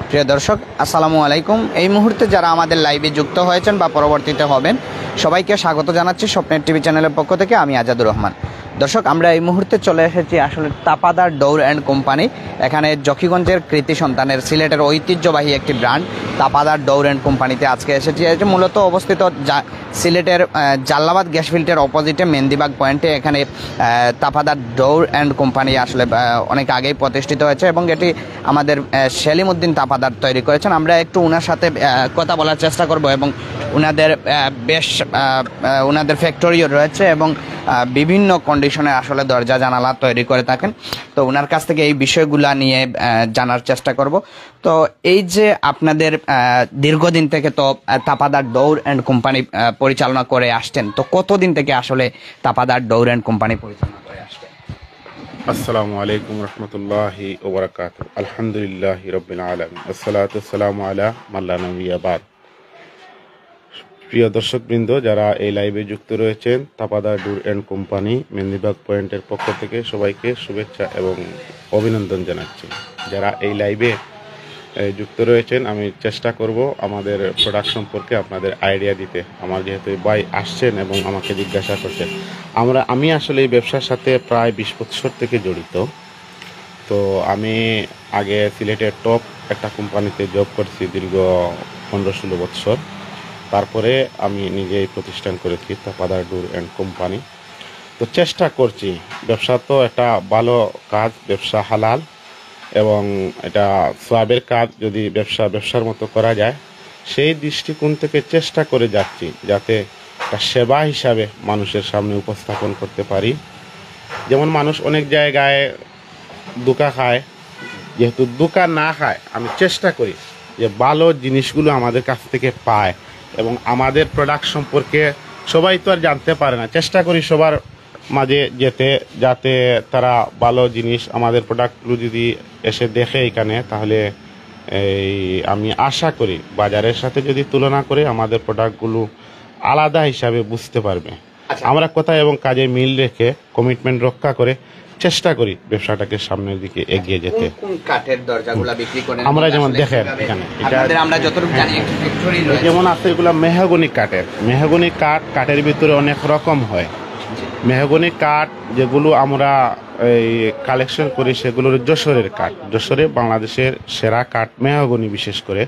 প্রিয় দর্শক, আসসালামু আলাইকুম। এই মুহূর্তে যারা আমাদের লাইভে যুক্ত হয়েছেন বা পরবর্তীতে হবেন, সবাইকে স্বাগত জানাচ্ছি স্বপ্নের টিভি চ্যানেলের পক্ষ থেকে। আমি আজাদুর রহমান। দর্শক, আমরা এই মুহূর্তে চলে এসেছি আসলে তাপাদার ডোর অ্যান্ড কোম্পানি। এখানে জকিগঞ্জের কৃতি সন্তানের সিলেটের ঐতিহ্যবাহী একটি ব্র্যান্ড তাপাদার ডোর অ্যান্ড কোম্পানিতে আজকে এসেছি। এটি মূলত অবস্থিত সিলেটের জাল্লাবাদ গ্যাস ফিল্ডের অপোজিটে মেন্দিবাগ পয়েন্টে। এখানে তাপাদার ডোর অ্যান্ড কোম্পানি আসলে অনেক আগেই প্রতিষ্ঠিত হয়েছে এবং এটি আমাদের সেলিম উদ্দিন তাপাদার তৈরি করেছেন। আমরা একটু ওনার সাথে কথা বলার চেষ্টা করব এবং ওনাদের ওনাদের ফ্যাক্টরিও রয়েছে এবং বিভিন্ন কন্ডিশনে আসলে দরজা জানালা তৈরি করে থাকেন। তো ওনার কাছ থেকে এই বিষয়গুলা নিয়ে জানার চেষ্টা করব। তো এই যে আপনাদের দীর্ঘদিন থেকে তো তাপাদার ডোর অ্যান্ড কোম্পানি পরিচালনা করে আসছেন, তো কতদিন থেকে আসলে তাপাদার ডোর অ্যান্ড কোম্পানি পরিচালনা করে আসছেন? আসসালামু আলাইকুম রহমতুল্লাহি ওয়া বারাকাতুহু। আলহামদুলিল্লাহি রাব্বিল আলামিন, আসসালাতু ওয়াসসালামু আলা মান লা নাবিয়্যা বা'দ। প্রিয় দর্শকবৃন্দ, যারা এই লাইভে যুক্ত রয়েছেন, Tapadar door and company Mendibagh পয়েন্টের পক্ষ থেকে সবাইকে শুভেচ্ছা এবং অভিনন্দন জানাচ্ছি। যারা এই লাইভে যুক্ত রয়েছেন, আমি চেষ্টা করব আমাদের প্রোডাক্ট সম্পর্কে আপনাদের আইডিয়া দিতে। আমার যেহেতু ভাই আসছেন এবং আমাকে জিজ্ঞাসা করছেন, আমি আসলে এই ব্যবসার সাথে প্রায় 20 বছর থেকে জড়িত। তো আমি আগে সিলেটের টপ একটা কোম্পানিতে জব করছি দীর্ঘ 15-16 বছর। তারপরে আমি নিজেই প্রতিষ্ঠান করেছি তাপাদার ডোর অ্যান্ড কোম্পানি। তো চেষ্টা করছি, ব্যবসা তো একটা ভালো কাজ, ব্যবসা হালাল এবং এটা সোয়াবের কাজ। যদি ব্যবসার মতো করা যায়, সেই দৃষ্টিকোণ থেকে চেষ্টা করে যাচ্ছি যাতে একটা সেবা হিসাবে মানুষের সামনে উপস্থাপন করতে পারি। যেমন মানুষ অনেক জায়গায় ধোঁকা খায়, যেহেতু ধোঁকা না খায়, আমি চেষ্টা করি যে ভালো জিনিসগুলো আমাদের কাছ থেকে পায় এবং আমাদের প্রোডাক্ট সম্পর্কে সবাই তো আর জানতে পারে না। চেষ্টা করি সবার মাঝে যেতে, যাতে তারা ভালো জিনিস, আমাদের প্রোডাক্টগুলো যদি এসে দেখে এখানে, তাহলে আমি আশা করি বাজারের সাথে যদি তুলনা করে আমাদের প্রোডাক্টগুলো আলাদা হিসাবে বুঝতে পারবে। আমরা কথা এবং কাজে মিল রেখে, কমিটমেন্ট রক্ষা করে চেষ্টা করি ব্যবসাটাকে সামনের দিকে এগিয়ে যেতে। কোন কাঠের দরজাগুলো বিক্রি করেন? আমরা যেমন দেখেন এখানে, আমরা যতটুকু জানি একটা ফ্যাক্টরি রয়েছে, যেমন আছে এগুলো মেহগনি কাঠের। মেহগনি কাঠের ভিতরে অনেক রকম হয়। মেহগনি কাঠ যেগুলো আমরা এই কালেকশন করি, সেগুলোর যশোরের কাঠ। যশোরে বাংলাদেশের সেরা কাঠ মেহগনি বিশেষ করে।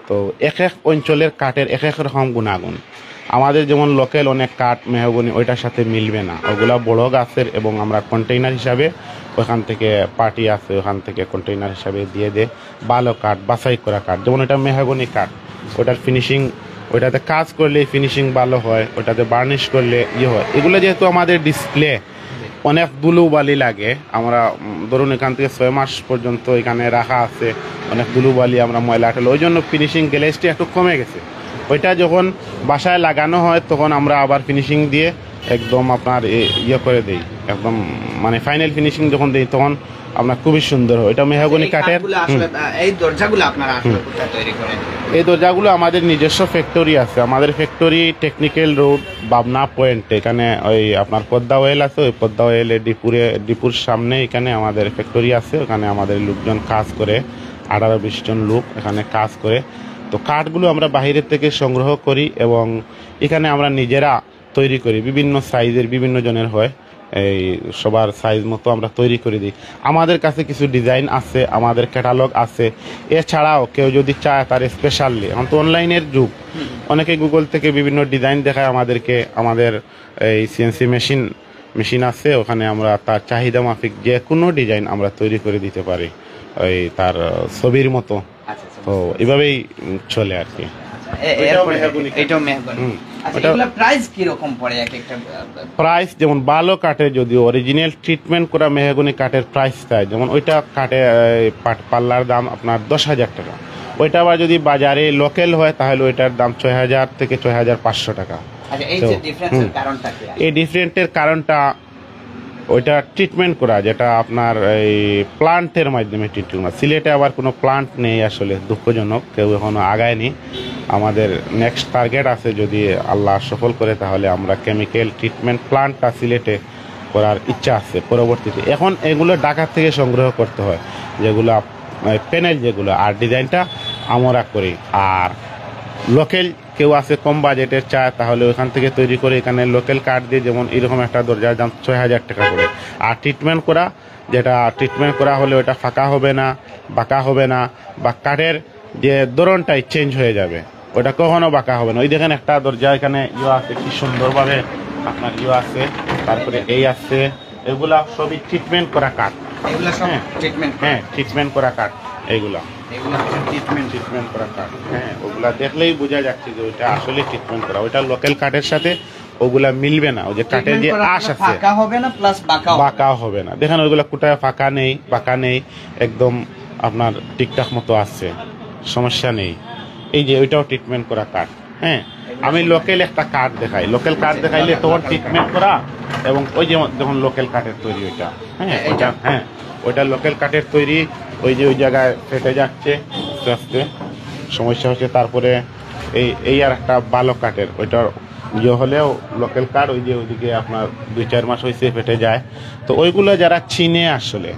তো এক এক অঞ্চলের কাঠের এক এক রকম গুণাগুণ। আমাদের যেমন লোকাল অনেক কাঠ মেহগনি ওইটার সাথে মিলবে না, ওগুলা বড় গাছের এবং আমরা কন্টেইনার হিসাবে ওখান থেকে পার্টি আছে, ওখান থেকে কন্টেইনার হিসাবে দিয়ে দে ভালো কাঠ, বাছাই করা কাঠ। যেমন এটা মেহগনি কাঠ, ওটার ফিনিশিং, ওইটাতে কাজ করলে ফিনিশিং ভালো হয়, ওইটাতে বার্নিশ করলে হয়। এগুলো যেহেতু আমাদের ডিসপ্লে অনেক ধুলো বালি লাগে, আমরা ধরুন এখান থেকে 6 মাস পর্যন্ত এখানে রাখা আছে, অনেক ধুলো বালি আমরা ময়লা ঠেলে, ওই জন্য ফিনিশিং গ্লেজটি একটু কমে গেছে। ওইটা যখন বাসায় লাগানো হয় তখন আমরা আবার ফিনিশিং দিয়ে একদম আপনার করে দেই, একদম মানে ফাইনাল ফিনিশিং যখন দেই তখন আপনার খুবই সুন্দর হয়। এটা মেহগনি কাঠের। এই দরজাগুলো আপনারা আসলে কোথায় তৈরি করেন? এই দরজাগুলো আমাদের নিজস্ব ফ্যাক্টরি আছে। আমাদের ফ্যাক্টরি টেকনিক্যাল রোড বাবনা পয়েন্ট, এখানে ওই আপনার পদ্মা ওয়েল আছে, ওই পদ্মা ওয়েলের ডিপুর সামনে এখানে আমাদের ফ্যাক্টরি আছে। ওখানে আমাদের লোকজন কাজ করে, 18-20 জন লোক এখানে কাজ করে। তো কাঠগুলো আমরা বাহিরের থেকে সংগ্রহ করি এবং এখানে আমরা নিজেরা তৈরি করি। বিভিন্ন সাইজের, বিভিন্ন জনের হয়, এই সবার সাইজ মতো আমরা তৈরি করে দিই। আমাদের কাছে কিছু ডিজাইন আছে, আমাদের ক্যাটালগ আছে। এছাড়াও কেউ যদি চায় তার স্পেশালি, এখন তো অনলাইনের যুগ, অনেকে গুগল থেকে বিভিন্ন ডিজাইন দেখায় আমাদেরকে। আমাদের এই সিএনসি মেশিন আছে, ওখানে আমরা তার চাহিদা মাফিক যে কোনো ডিজাইন আমরা তৈরি করে দিতে পারি, ওই তার ছবির মতো। তো এভাবেই চলে আর কি। প্রাইস যেমন ভালো কাঠে যদি অরিজিনাল ট্রিটমেন্ট করা মেহগনি কাঠের প্রাইস চাই, যেমন ওইটা কাঠে পাল্লার দাম আপনার 10,000 টাকা। ওইটা আবার যদি বাজারে লোকাল হয় তাহলে ওইটার দাম 6,000 থেকে 6,500 টাকা। এই ডিফারেন্টের কারণটা ওইটা ট্রিটমেন্ট করা, যেটা আপনার এই প্লান্টের মাধ্যমে ট্রিটমেন্ট করা। সিলেটে আবার কোনো প্লান্ট নেই আসলে, দুঃখজনক, কেউ এখনো আগায়নি। আমাদের নেক্সট টার্গেট আছে, যদি আল্লাহ সফল করে তাহলে আমরা কেমিক্যাল ট্রিটমেন্ট প্লান্টটা সিলেটে করার ইচ্ছা আছে পরবর্তীতে। এখন এগুলো ঢাকা থেকে সংগ্রহ করতে হয়, যেগুলো প্যানেল যেগুলো, আর ডিজাইনটা আমরা করি। আর লোকাল কেউ আছে কম বাজেটের চায়, তাহলে ওইখান থেকে তৈরি করে এখানে লোকাল কাঠ দিয়ে, যেমন এরকম একটা দরজার দাম 6,000 টাকা করে। আর ট্রিটমেন্ট করা, যেটা ট্রিটমেন্ট করা হলে ওটা ফাঁকা হবে না, বাঁকা হবে না, বা কাঠের যে ধরনটাই চেঞ্জ হয়ে যাবে, ওটা কখনো বাঁকা হবে না। ওই দেখেন একটা দরজা এখানে আছে, কি সুন্দরভাবে আপনার আছে, তারপরে এই আছে, এগুলা সবই ট্রিটমেন্ট করা কাঠ। এগুলা সব ট্রিটমেন্ট, হ্যাঁ ট্রিটমেন্ট করা কাঠ এগুলা, এগুলা ট্রিটমেন্ট করা কাঠ। হ্যাঁ ওগুলা দেখলেই বোঝা যাচ্ছে যে ওইটা আসলে ট্রিটমেন্ট করা। ওইটা লোকাল কাঠের সাথে ওগুলা মিলবে না। ওই যে কাঠের যে আঁশ আছে, ফাঁকা হবে না প্লাস বাঁকাও হবে না। দেখেন ওইগুলা কোথায় ফাঁকা নেই, বাঁকা নেই, একদম আপনার ঠিকঠাক মতো আছে, সমস্যা নেই। এই যে ওইটাও ট্রিটমেন্ট করা কাঠ। হ্যাঁ আমি লোকাল একটা কাঠ দেখাই, লোকাল কাঠ দেখাইলে তখন ট্রিটমেন্ট করা, এবং ওই যে যখন লোকাল কাঠের তৈরি ওইটা, হ্যাঁ ওইটা, হ্যাঁ ওইটা লোকাল কাঠের তৈরি, ওই যে ওই জায়গায় ফেটে যাচ্ছে আস্তে আস্তে, সমস্যা হচ্ছে। তারপরে এই আর একটা ভালো কাঠের, ওইটার ইয়ে হলেও লোকাল কাঠ, ওই যে ওইদিকে আপনার 2-4 মাস হয়েছে ফেটে যায়। তো ওইগুলো যারা চিনে আসলে,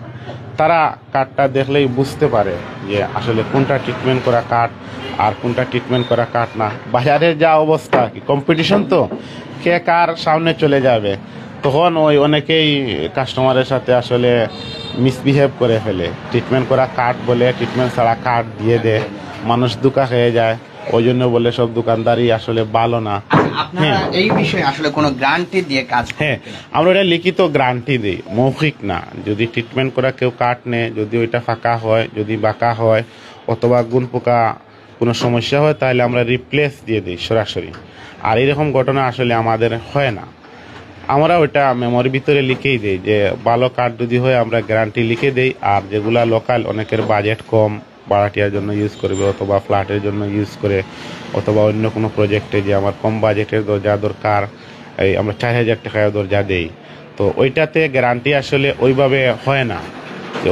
তারা কাঠটা দেখলেই বুঝতে পারে যে আসলে কোনটা ট্রিটমেন্ট করা কাঠ আর কোনটা ট্রিটমেন্ট করা কাঠ না। বাজারের যা অবস্থা, কি কম্পিটিশন, তো কে কার সামনে চলে যাবে, তখন ওই অনেকেই কাস্টমারের সাথে আসলে মিসবিহেভ করে ফেলে। ট্রিটমেন্ট করা কাঠ বলে ট্রিটমেন্ট ছাড়া কাঠ দিয়ে দেয়, মানুষ ধোঁকা খেয়ে যায়। ওই জন্য বলে সব দোকানদারই আসলে ভালো না। আপনারা এই বিষয়ে আসলে কোনো গ্যারান্টি দিয়ে কাজ করেন? হ্যাঁ আমরা এটা লিখিত গ্যারান্টি দিই, মৌখিক না। যদি ট্রিটমেন্ট করা কেউ কাঠ নেয়, যদি ওইটা ফাঁকা হয়, যদি বাঁকা হয়, অথবা গুণ পোকা কোনো সমস্যা হয়, তাহলে আমরা রিপ্লেস দিয়ে দিই সরাসরি। আর এরকম ঘটনা আসলে আমাদের হয় না। আমরা ওইটা মেমোরির ভিতরে লিখেই দিই যে ভালো কাঠ যদি হয় আমরা গ্যারান্টি লিখে দিই। আর যেগুলা লোকাল, অনেকের বাজেট কম, ভাড়াটিয়ার জন্য ইউজ করবে, অথবা ফ্ল্যাটের জন্য ইউজ করে, অথবা অন্য কোনো প্রজেক্টে যে আমার কম বাজেটের দরজা দরকার, এই আমরা 4,000 টাকায় দরজা দেই, তো ওইটাতে গ্যারান্টি আসলে ওইভাবে হয় না।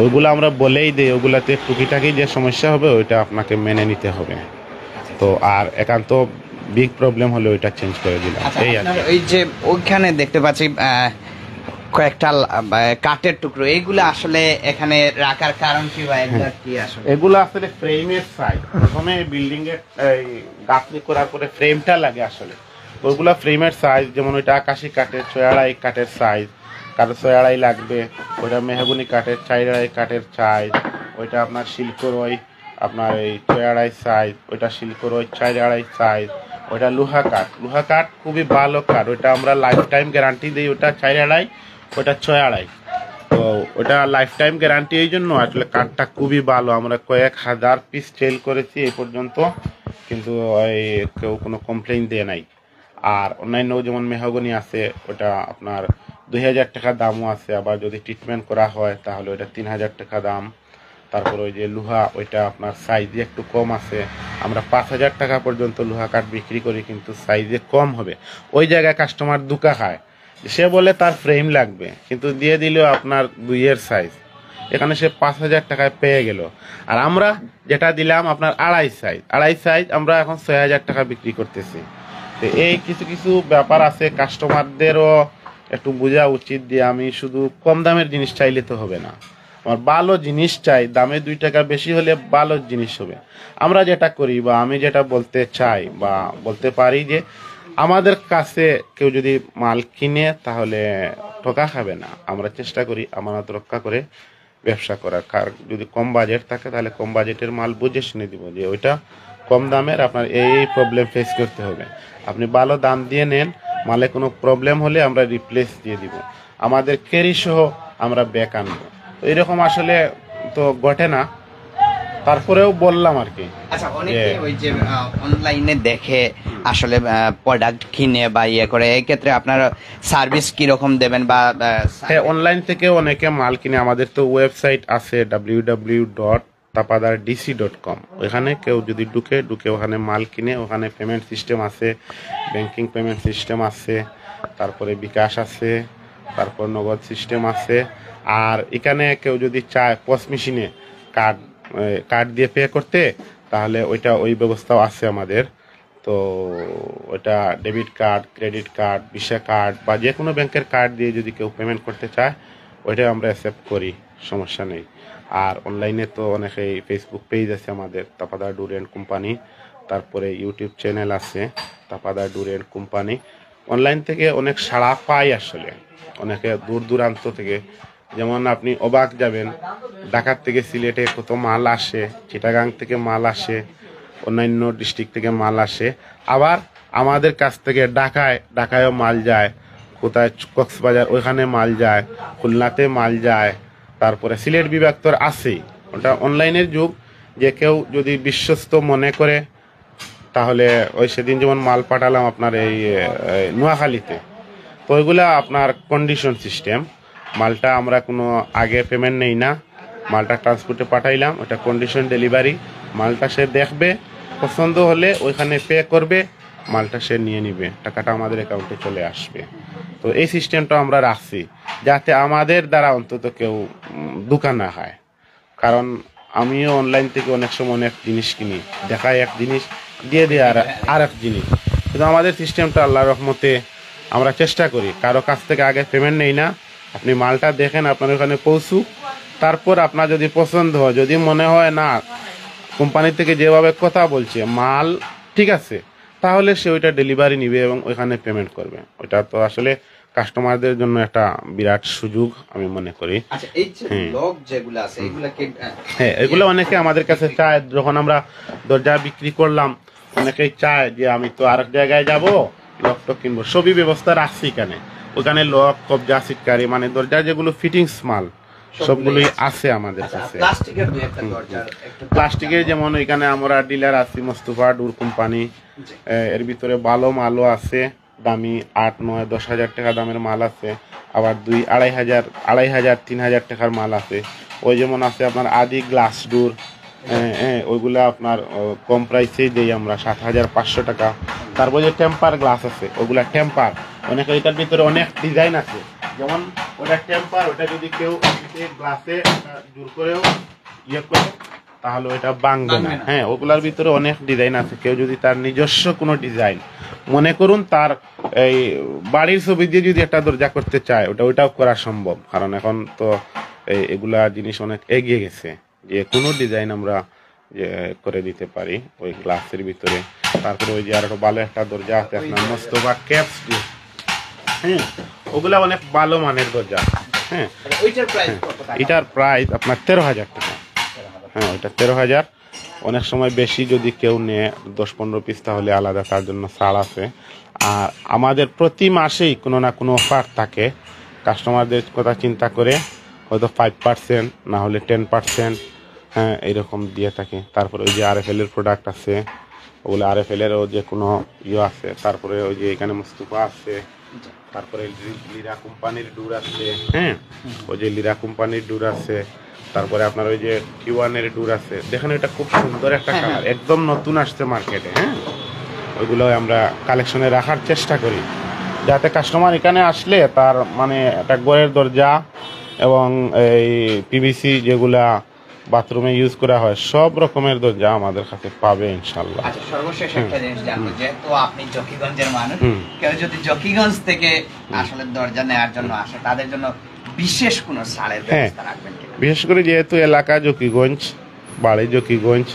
ওইগুলো আমরা বলেই দিই, ওগুলাতে টুকিটাকি যে সমস্যা হবে ওইটা আপনাকে মেনে নিতে হবে। তো আর একান্ত বিগ প্রবলেম হলে ওইটা চেঞ্জ করে দিলাম। এই আর এই যে ওইখানে দেখতে পাচ্ছি কয়েকটা কাঠের টুকরো, এইগুলো আসলে এখানে রাখার কারণ কি, বা এগুলা কি আসলে? এগুলো আসলে ফ্রেমের সাইজ, প্রথমে বিল্ডিং এর গাঁথনি করার পরে ফ্রেমটা লাগে আসলে। ওইগুলা ফ্রেমের সাইজ, যেমন ওইটা আকাশি কাঠের 6.5 কাঠের সাইজ, কারো 6.5 লাগবে। ওইটা মেহগুনি কাঠের 4.5 কাঠের সাইজ, ওইটা আপনার শিল্পরয় আপনার এই 6.5 সাইজ, ওইটা শিল্পরয় 4.5 সাইজ। ওইটা লোহা কাঠ, লোহা কাঠ খুবই ভালো কাঠ, ওইটা আমরা লাইফ টাইম গ্যারান্টি দিই। ওটা 4.5, ওইটা 6.5। তো ওটা লাইফ টাইম গ্যারান্টি, এই জন্য আসলে কাঠটা খুবই ভালো। আমরা কয়েক হাজার পিস সেল করেছি এই পর্যন্ত, কিন্তু কেউ কোনো কমপ্লেইন দেয় নাই। আর অন্যান্য যেমন মেহগনি আছে, ওটা আপনার 2,000 টাকা দামও আছে। আবার যদি ট্রিটমেন্ট করা হয় তাহলে ওইটা 3,000 টাকা দাম। তারপর ওই যে লোহা, ওইটা আপনার সাইজে একটু কম আছে। আমরা 5,000 টাকা পর্যন্ত লোহা কাঠ বিক্রি করি, কিন্তু সাইজে কম হবে। ওই জায়গায় কাস্টমার ধোঁকা খায়, সে বলে তার ফ্রেম লাগবে, কিন্তু দিয়ে দিলেও আপনার 2-এর সাইজ, এখানে সে 5,000 টাকায় পেয়ে গেল। আর আমরা যেটা দিলাম আপনার 2.5 সাইজ, আমরা এখন 6,000 টাকা বিক্রি করতেছি। তো এই কিছু কিছু ব্যাপার আছে, কাস্টমারদেরও একটু বোঝা উচিত যে আমি শুধু কম দামের জিনিস চাইলে তো হবে না, আমার ভালো জিনিস চাই। দামে 2 টাকা বেশি হলে ভালো জিনিস হবে। আমরা যেটা করি, বা আমি যেটা বলতে চাই বা বলতে পারি, যে আমাদের কাছে কেউ যদি মাল কিনে তাহলে ঠকা খাবে না। আমরা চেষ্টা করি আমানত রক্ষা করে ব্যবসা করার। কার যদি কম বাজেট থাকে তাহলে কম বাজেটের মাল বুঝে শুনে দিব যে ওইটা কম দামের, আপনার এই প্রবলেম ফেস করতে হবে। আপনি ভালো দাম দিয়ে নেন, মালে কোনো প্রবলেম হলে আমরা রিপ্লেস দিয়ে দিব, আমাদের ক্যারি সহ আমরা ব্যাক আনবো। তো এরকম আসলে তো ঘটে না, তারপরেও বললাম আর কি। আচ্ছা, অনেকে ওই যে অনলাইনে দেখে আসলে প্রোডাক্ট কিনে বা ইয়ে করে, এই ক্ষেত্রে আপনার সার্ভিস কি রকম দেবেন? বা হ্যাঁ, অনলাইন থেকে অনেকে মাল কিনে। আমাদের তো ওয়েবসাইট আছে www.tapadardc.com। ওখানে কেউ যদি ঢুকে ওখানে মাল কিনে, ওখানে পেমেন্ট সিস্টেম আছে, ব্যাংকিং পেমেন্ট সিস্টেম আছে, তারপরে বিকাশ আছে, তারপর নগদ সিস্টেম আছে। আর এখানে কেউ যদি চায় পস মেশিনে কার্ড দিয়ে পে করতে, তাহলে ওই ব্যবস্থাও আছে আমাদের। তো ওটা debit card, credit card, visa card বা যে কোনো ব্যাংকের কার্ড দিয়ে যদি কেউ পেমেন্ট করতে চায়, ওইটা আমরা অ্যাকসেপ্ট করি, সমস্যা নেই। আর অনলাইনে তো অনেকেই ফেসবুক পেজ আছে আমাদের তাপাদার ডুর অ্যান্ড কোম্পানি, তারপরে ইউটিউব চ্যানেল আছে তাপাদার ডুর অ্যান্ড কোম্পানি। অনলাইন থেকে অনেক সাড়া পাই আসলে, অনেকে দূর দূরান্ত থেকে, যেমন আপনি অবাক যাবেন, ঢাকার থেকে সিলেটে কত মাল আসে, চিটাগাং থেকে মাল আসে, অন্যান্য ডিস্ট্রিক্ট থেকে মাল আসে, আবার আমাদের কাছ থেকে ঢাকায়ও মাল যায়, কোথায় কক্সবাজার ওইখানে মাল যায়, খুলনাতে মাল যায়, তারপরে সিলেট বিভাগ তো আছেই। ওটা অনলাইনের যুগ, যে কেউ যদি বিশ্বস্ত মনে করে তাহলে ওই সেদিন যেমন মাল পাঠালাম আপনার এই নোয়াখালীতে, তো ওইগুলা আপনার কন্ডিশন সিস্টেম, মালটা আমরা কোনো আগে পেমেন্ট নেই না, মালটা ট্রান্সপোর্টে পাঠাইলাম, ওটা কন্ডিশন ডেলিভারি, মালটা সে দেখবে, পছন্দ হলে ওইখানে পে করবে, মালটা সে নিয়ে নিবে, টাকাটা আমাদের অ্যাকাউন্টে চলে আসবে। তো এই সিস্টেমটা আমরা রাখছি যাতে আমাদের দ্বারা অন্তত কেউ দোকান না হয়। কারণ আমিও অনলাইন থেকে অনেক সময় অনেক জিনিস কিনি, দেখায় এক জিনিস, দিয়ে দিয়ে আর এক জিনিস, কিন্তু আমাদের সিস্টেমটা আল্লাহর রহমতে আমরা চেষ্টা করি কারো কাছ থেকে আগে পেমেন্ট নেই না, আপনি মালটা দেখেন, আপনার ওখানে পৌঁছুক, তারপর আপনার যদি পছন্দ হয়, যদি মনে হয় না কোম্পানি থেকে যেভাবে কথা বলছে মাল ঠিক আছে, তাহলে সে ওইটা ডেলিভারি নিবে এবং ওইখানে পেমেন্ট করবে। ওইটা তো আসলে কাস্টমারদের জন্য একটা বিরাট সুযোগ আমি মনে করি। আচ্ছা, এই যে লক যেগুলো আছে এগুলা কি? হ্যাঁ, এগুলো অনেকে আমাদের কাছে চায়, যখন আমরা দরজা বিক্রি করলাম অনেকেই চায় যে আমি তো আরেক জায়গায় যাব, লক টক কিনবো, সবই ব্যবস্থা রাখছি এখানে। ওখানে লক, কবজা, সিটকারি, মানে দরজা যেগুলো ফিটিংস মাল সবগুলোই আছে আমাদের কাছে। প্লাস্টিকের দুই একটা দরজা, প্লাস্টিকের যেমন এখানে আমরা ডিলার আছি মোস্তফা ডুর কোম্পানি, এর ভিতরে ভালো মালও আছে, দামি 8, 9, 10 হাজার টাকা দামের মাল আছে, আবার 2, 2.5 হাজার 3 হাজার টাকার মাল আছে। ওই যেমন আছে আপনার আদি গ্লাস ডোর, ওইগুলো আপনার কম প্রাইসেই দিই আমরা 7,500 টাকা। তারপর যে টেম্পার গ্লাস আছে, ওগুলা টেম্পার, অনেক এটার ভিতরে অনেক ডিজাইন আছে, যেমন ওটা টেম্পার, ওটা যদি কেউ গ্লাসে জোর করেও ইয়ে করে তাহলে ওইটা ভাঙবে না। হ্যাঁ, ওগুলার ভিতরে অনেক ডিজাইন আছে, কেউ যদি তার নিজস্ব কোনো ডিজাইন মনে করুন, তার এই বাড়ির ছবি দিয়ে যদি একটা দরজা করতে চায়, ওইটাও করা সম্ভব, কারণ এখন তো এগুলা জিনিস অনেক এগিয়ে গেছে, যে কোনো ডিজাইন আমরা করে দিতে পারি ওই গ্লাসের ভিতরে। তারপরে ওই যে আর ভালো একটা দরজা আছে আপনার মোস্তফা ক্যাপস দিয়ে, হ্যাঁ, ওগুলা অনেক ভালো মানের দরজা। হ্যাঁ, এটার প্রাইস আপনার 13,000 টাকা। হ্যাঁ, ওইটা 13,000। অনেক সময় বেশি যদি কেউ নেয় 10-15 পিস, তাহলে আলাদা তার জন্য ছাড় আছে। আর আমাদের প্রতি মাসেই কোনো না কোনো অফার থাকে, কাস্টমারদের কথা চিন্তা করে হয়তো 5%, না হলে 10%, হ্যাঁ, এইরকম দিয়ে থাকে। তারপরে ওই যে RFL এর প্রোডাক্ট আছে, ওগুলো RFL এরও যে কোনো ইয়ে আছে। তারপরে ওই যে এখানে মুস্তফা আছে, তারপরে লিরা কোম্পানির ডোর আছে, হ্যাঁ, ওই যে লিরা কোম্পানির ডোর আছে। তারপরে আপনার ওই যে Q1 এর ডোর আছে, দেখেন এটা খুব সুন্দর একটা কালার, একদম নতুন আসছে মার্কেটে। হ্যাঁ, ওইগুলো আমরা কালেকশনে রাখার চেষ্টা করি, যাতে কাস্টমার এখানে আসলে তার মানে একটা ঘরের দরজা এবং এই PVC যেগুলা বাথরুমে ইউজ করা হয়, সব রকমের দরজা আমাদের কাছে পাবে ইনশাআল্লাহ। আচ্ছা, সর্বশেষ একটা জিনিস জানবো, যেহেতু আপনি জকিগঞ্জের মানুষ, কেউ যদি জকিগঞ্জ থেকে আসলে দরজা নেওয়ার জন্য আসে, তাদের জন্য বিশেষ কোনো ছাড়ের ব্যবস্থা রাখবেন কিনা? বিশেষ করে যেহেতু এলাকা জকিগঞ্জ, বাড়ি জকিগঞ্জ,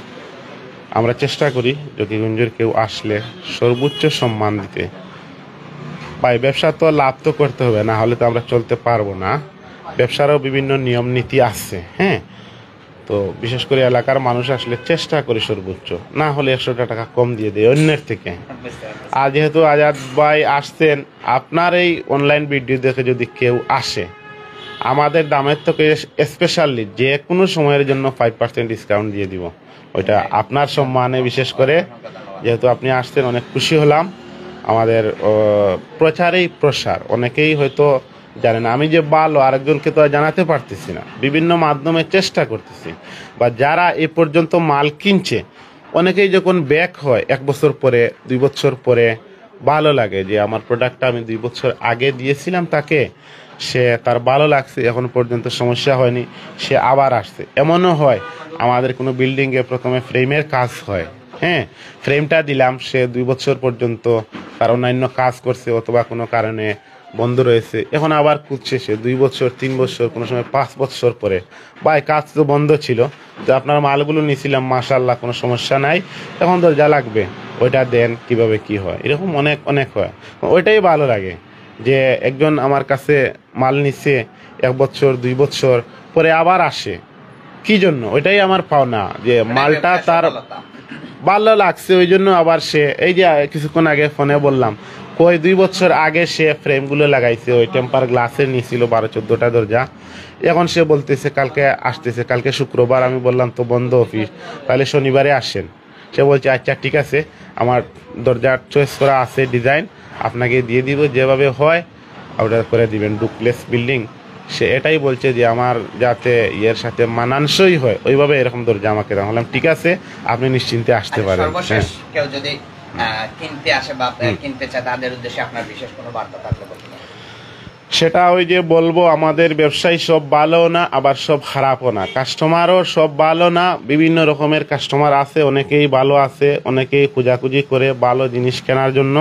আমরা চেষ্টা করি জকিগঞ্জের কেউ আসলে সর্বোচ্চ সম্মান দিতে। ভাই, ব্যবসা তো লাভ তো করতে হবে, না হলে তো আমরা চলতে পারবো না। ব্যবসারও বিভিন্ন নিয়ম নীতি আছে। হ্যাঁ, তো বিশেষ করে এলাকার মানুষ আসলে চেষ্টা করি সর্বোচ্চ, না হলে 100 টাকা কম দিয়ে দেয় অন্যের থেকে। আর যেহেতু আজাদ ভাই আসছেন, আপনার এই অনলাইন ভিডিও দেখে যদি কেউ আসে, আমাদের দামের থেকে স্পেশালি যে কোনো সময়ের জন্য 5% ডিসকাউন্ট দিয়ে দিব। ওইটা আপনার সম্মানে, বিশেষ করে যেহেতু আপনি আসছেন, অনেক খুশি হলাম। আমাদের প্রচারেই প্রসার, অনেকেই হয়তো জানে না। আমি যে ভালো আরেকজনকে তো জানাতে পারতেছি না, বিভিন্ন মাধ্যমে চেষ্টা করতেছি। বা যারা এ পর্যন্ত মাল কিনছে, অনেকেই যখন ব্যাক হয় 1 বছর পরে, 2 বছর পরে, ভালো লাগে যে আমার প্রোডাক্টটা আমি 2 বছর আগে দিয়েছিলাম তাকে, সে তার ভালো লাগছে, এখন পর্যন্ত সমস্যা হয়নি, সে আবার আসছে। এমনও হয় আমাদের কোনো বিল্ডিংয়ে প্রথমে ফ্রেমের কাজ হয়, হ্যাঁ, ফ্রেমটা দিলাম, সে 2 বছর পর্যন্ত তার অন্যান্য কাজ করছে, অথবা কোনো কারণে বন্ধ রয়েছে, এখন আবার খুঁজছে সে 2 বছর 3 বছর কোনো সময় 5 বছর পরে, ভাই কাজ তো বন্ধ ছিল, তো আপনার মালগুলো নিয়েছিলাম মাশাআল্লাহ কোনো সমস্যা নাই, এখন দরজা লাগবে, ওইটা দেন, কিভাবে কি হয়, এরকম অনেক অনেক হয়। ওইটাই ভালো লাগে যে একজন আমার কাছে মাল নিচ্ছে 1 বছর 2 বছর পরে আবার আসে, কি জন্য, ওইটাই আমার পাওনা, যে মালটা তার ভালো লাগছে ওই জন্য আবার সে, এই যে কিছুক্ষণ আগে ফোনে বললাম, কই 2 বছর আগে সে ফ্রেমগুলো লাগাইছে, ওই টেম্পার গ্লাসের নিয়েছিল 12-14টা দরজা, এখন সে বলতেছে কালকে আসতেছে, কালকে শুক্রবার, আমি বললাম তো বন্ধ অফিস, তাহলে শনিবারে আসেন। সে বলছে আচ্ছা ঠিক আছে, আমার দরজার চয়েস করা আছে ডিজাইন, আপনাকে দিয়ে দিব, যেভাবে হয় অর্ডার করে দিবেন, ডুপ্লেক্স বিল্ডিং। সে এটাই বলছে যে আমার যাতে ইয়ের সাথে মানানসই হয় ওইভাবে এরকম দরজা আমাকে দাও। বললাম ঠিক আছে, আপনি নিশ্চিন্তে আসতে পারেন। সর্বশেষ কেউ যদি কিনতে আসে বা কিনতে চায়, তাদের উদ্দেশ্যে আপনার বিশেষ কোনো বার্তা থাকলে বলতে পারেন। সেটা ওই যে বলবো, আমাদের ব্যবসায়ী সব ভালো না, আবার সব খারাপও না, কাস্টমারও সব ভালো না, বিভিন্ন রকমের কাস্টমার আছে, অনেকেই ভালো আছে, অনেকেই খোঁজাখুঁজি করে ভালো জিনিস কেনার জন্য।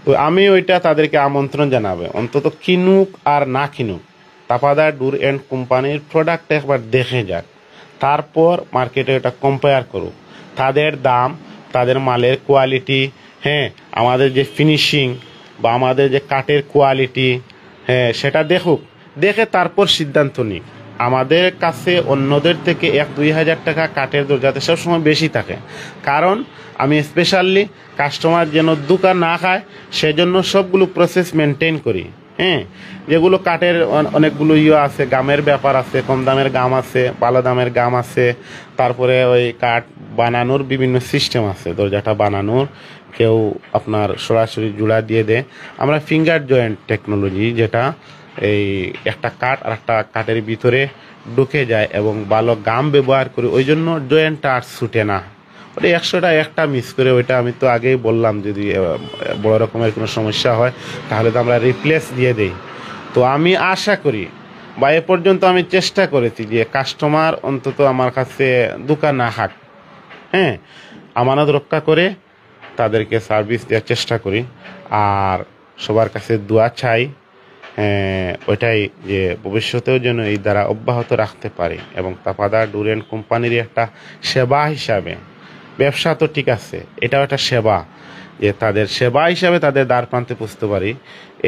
তো আমি ওইটা তাদেরকে আমন্ত্রণ জানাবে, অন্তত কিনুক আর না কিনুক, তাপাদার ডোর এন্ড কোম্পানির প্রোডাক্ট একবার দেখে যাক, তারপর মার্কেটে ওটা কম্পেয়ার করুক, তাদের দাম, তাদের মালের কোয়ালিটি, হ্যাঁ আমাদের যে ফিনিশিং বা আমাদের যে কাঠের কোয়ালিটি, হ্যাঁ সেটা দেখুক, দেখে তারপর সিদ্ধান্ত নিক। আমাদের কাছে অন্যদের থেকে 1-2 হাজার টাকা কাঠের দরজাতে সবসময় বেশি থাকে, কারণ আমি স্পেশালি কাস্টমার যেন দোকান না খায় সেজন্য সবগুলো প্রসেস মেনটেন করি। হ্যাঁ, যেগুলো কাঠের অনেকগুলো আছে, গামের ব্যাপার আছে, কম দামের গাম আছে, ভালো দামের গাম আছে, তারপরে ওই কাঠ বানানোর বিভিন্ন সিস্টেম আছে, দরজাটা বানানোর কেউ আপনার সরাসরি জোড়া দিয়ে দেয়, আমরা ফিঙ্গার জয়েন্ট টেকনোলজি, যেটা এই একটা কাঠ আর একটা কাঠের ভিতরে ঢুকে যায় এবং ভালো গাম ব্যবহার করি, ওই জন্য জয়েন্টটা আর ছুটে না। ওটা 100টা একটা মিস করে, ওইটা আমি তো আগেই বললাম, যদি বড় রকমের কোনো সমস্যা হয় তাহলে তো আমরা রিপ্লেস দিয়ে দেই। তো আমি আশা করি বা এ পর্যন্ত আমি চেষ্টা করেছি যে কাস্টমার অন্তত আমার কাছে দোকান না হাক, হ্যাঁ আমানত রক্ষা করে তাদেরকে সার্ভিস দেওয়ার চেষ্টা করি। আর সবার কাছে দোয়া চাই ওইটাই, যে ভবিষ্যতেও যেন এই দ্বারা অব্যাহত রাখতে পারি, এবং তাপাদার ডোর এন্ড কোম্পানির একটা সেবা হিসাবে, ব্যবসা তো ঠিক আছে, এটাও একটা সেবা, যে তাদের সেবা হিসাবে তাদের দ্বার প্রান্তে পুষতে পারি,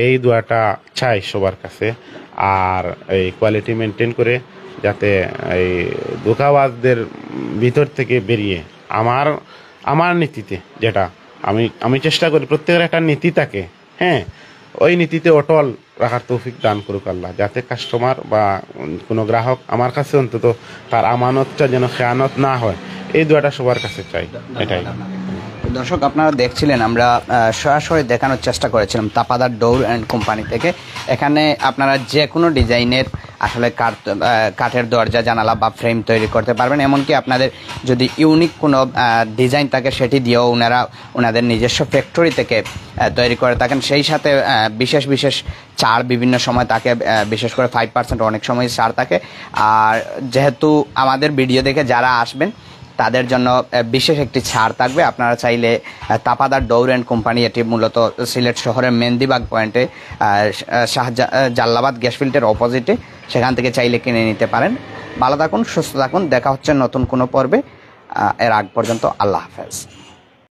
এই দোয়াটা চাই সবার কাছে। আর এই কোয়ালিটি মেনটেন করে যাতে এই ধোঁকাবাজদের ভিতর থেকে বেরিয়ে আমার নীতিতে, যেটা আমি চেষ্টা করি প্রত্যেকের একটা নীতি থাকে, হ্যাঁ ওই নীতিতে অটল রাখার তৌফিক দান করুক আল্লাহ, যাতে কাস্টমার বা কোনো গ্রাহক আমার কাছে অন্তত তার আমানতটা যেন খেয়ানত না হয়, এই দোয়াটা সবার কাছে চাই। এটাই দর্শক, আপনারা দেখছিলেন, আমরা সরাসরি দেখানোর চেষ্টা করেছিলাম তাপাদার ডোর অ্যান্ড কোম্পানি থেকে। এখানে আপনারা যে কোনো ডিজাইনের আসলে কাঠের দরজা, জানালা বা ফ্রেম তৈরি করতে পারবেন। এমনকি আপনাদের যদি ইউনিক কোনো ডিজাইন থাকে সেটি দিয়েও ওনাদের নিজস্ব ফ্যাক্টরি থেকে তৈরি করে থাকেন। সেই সাথে বিশেষ ছাড় বিভিন্ন সময় থাকে, বিশেষ করে 5% অনেক সময় ছাড় থাকে। আর যেহেতু আমাদের ভিডিও দেখে যারা আসবেন তাদের জন্য বিশেষ একটি ছাড় থাকবে। আপনারা চাইলে তাপাদার ডোর অ্যান্ড কোম্পানি, এটি মূলত সিলেট শহরের মেহেন্দিবাগ পয়েন্টে জাল্লাবাদ গ্যাস ফিল্টের অপোজিটে, সেখান থেকে চাইলে কিনে নিতে পারেন। ভালো থাকুন, সুস্থ থাকুন, দেখা হচ্ছে নতুন কোনো পর্বে। এর আগ পর্যন্ত আল্লাহ হাফেজ।